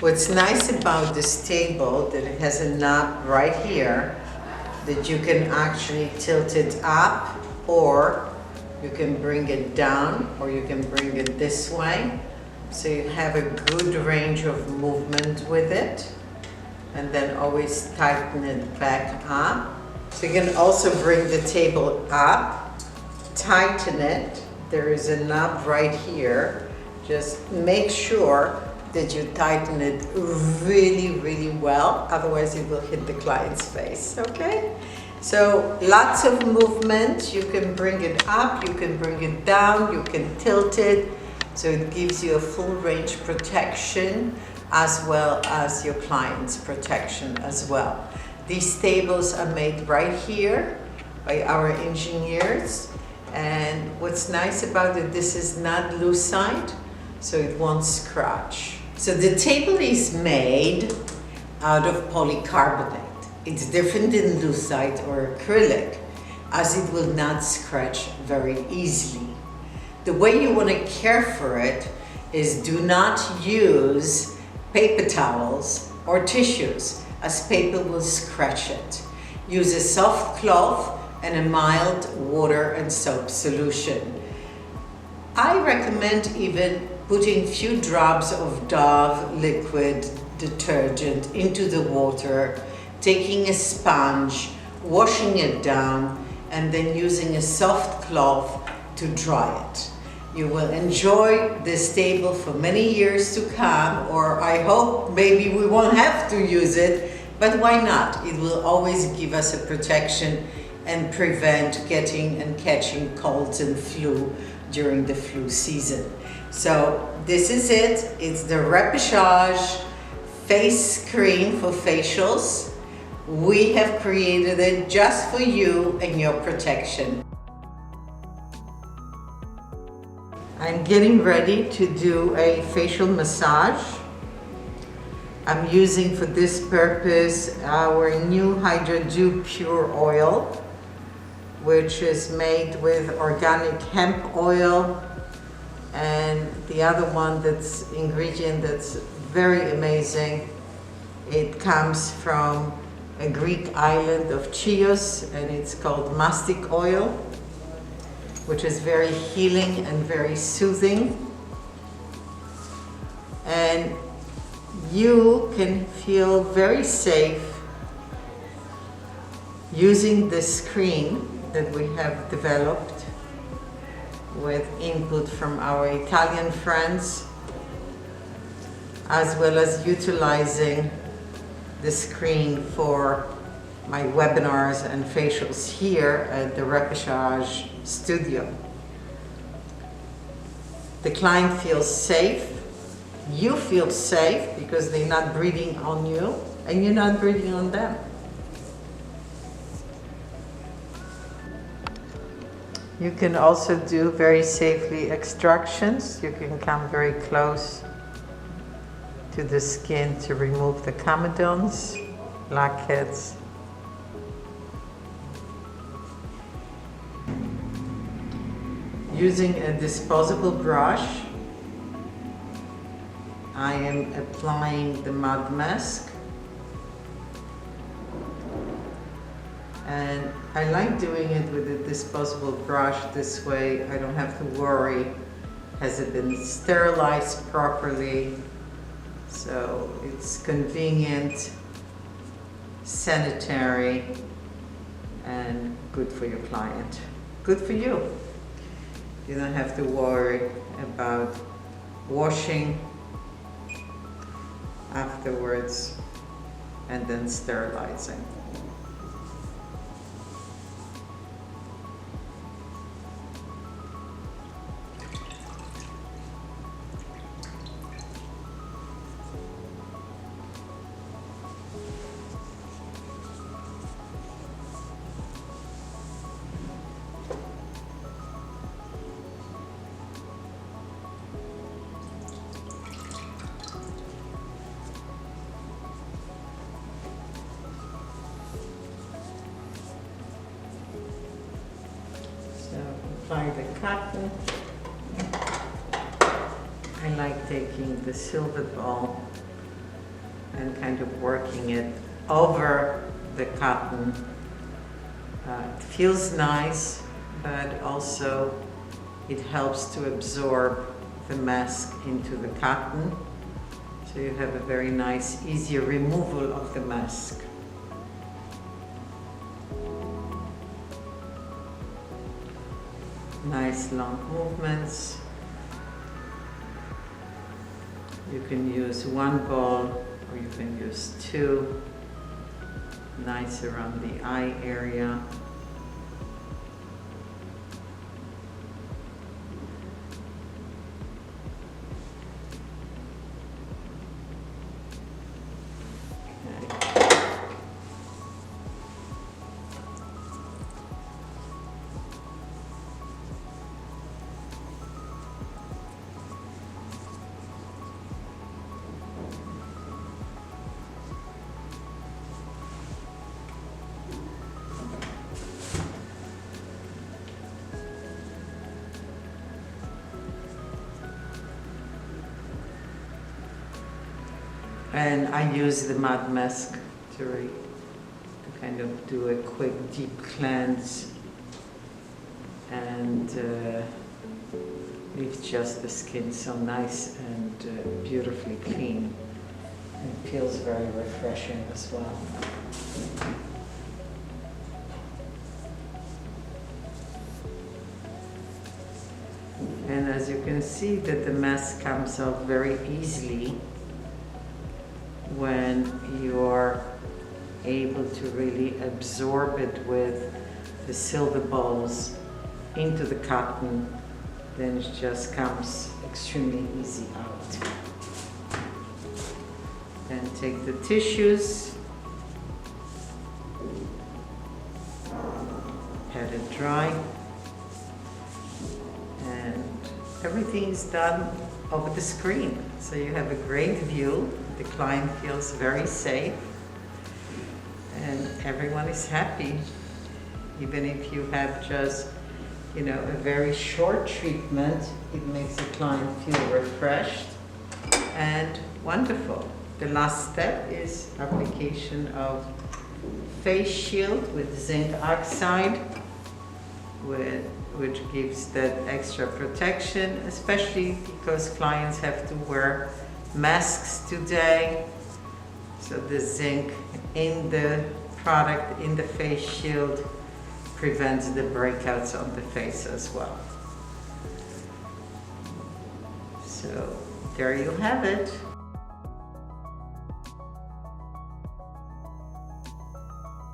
What's nice about this table that it has a knob right here that you can actually tilt it up, or you can bring it down, or you can bring it this way. So you have a good range of movement with it, and then always tighten it back up. So you can also bring the table up, tighten it. There is a knob right here. Just make sure that you tighten it really, really well, otherwise it will hit the client's face, okay? So lots of movement. You can bring it up, you can bring it down, you can tilt it, so it gives you a full range protection as well as your client's protection as well. These tables are made right here by our engineers, and what's nice about it, this is not lucite, so it won't scratch. So the table is made out of polycarbonate. It's different than lucite or acrylic, as it will not scratch very easily. The way you want to care for it is do not use paper towels or tissues, as paper will scratch it. Use a soft cloth and a mild water and soap solution. I recommend even putting few drops of Dove liquid detergent into the water, taking a sponge, washing it down, and then using a soft cloth to dry it. You will enjoy this table for many years to come, or I hope maybe we won't have to use it, but why not? It will always give us a protection and prevent getting and catching colds and flu during the flu season. So this is it. It's the Repechage face screen for facials. We have created it just for you and your protection. I'm getting ready to do a facial massage. I'm using for this purpose our new Hydra-Dew Pure Oil, which is made with organic hemp oil, and the other one that's ingredient that's very amazing. It comes from a Greek island of Chios, and it's called mastic oil, which is very healing and very soothing. And you can feel very safe using this screen that we have developed with input from our Italian friends, as well as utilizing the screen for my webinars and facials here at the Repechage studio. The client feels safe, you feel safe because they're not breathing on you and you're not breathing on them. You can also do very safely extractions. You can come very close to the skin to remove the comedones, blackheads. Using a disposable brush, I am applying the mud mask. And I like doing it with a disposable brush. This way I don't have to worry, has it been sterilized properly? So it's convenient, sanitary, and good for your client. Good for you. You don't have to worry about washing afterwards and then sterilizing. Apply the cotton. I like taking the silver ball and kind of working it over the cotton. It feels nice, but also it helps to absorb the mask into the cotton. So you have a very nice, easier removal of the mask. Nice long movements. You can use one ball or you can use two. Nice around the eye area. And I use the mud mask to kind of do a quick deep cleanse and leave just the skin so nice and beautifully clean. It feels very refreshing as well. And as you can see that the mask comes off very easily when you're able to really absorb it with the silver balls into the cotton, then it just comes extremely easy out. Then take the tissues, pat it dry, and everything is done over the screen. So you have a great view. The client feels very safe and everyone is happy. Even if you have just, a very short treatment, it makes the client feel refreshed and wonderful. The last step is application of face shield with zinc oxide, which gives that extra protection, especially because clients have to wear masks today. So the zinc in the product, in the face shield, prevents the breakouts on the face as well. So there you have it.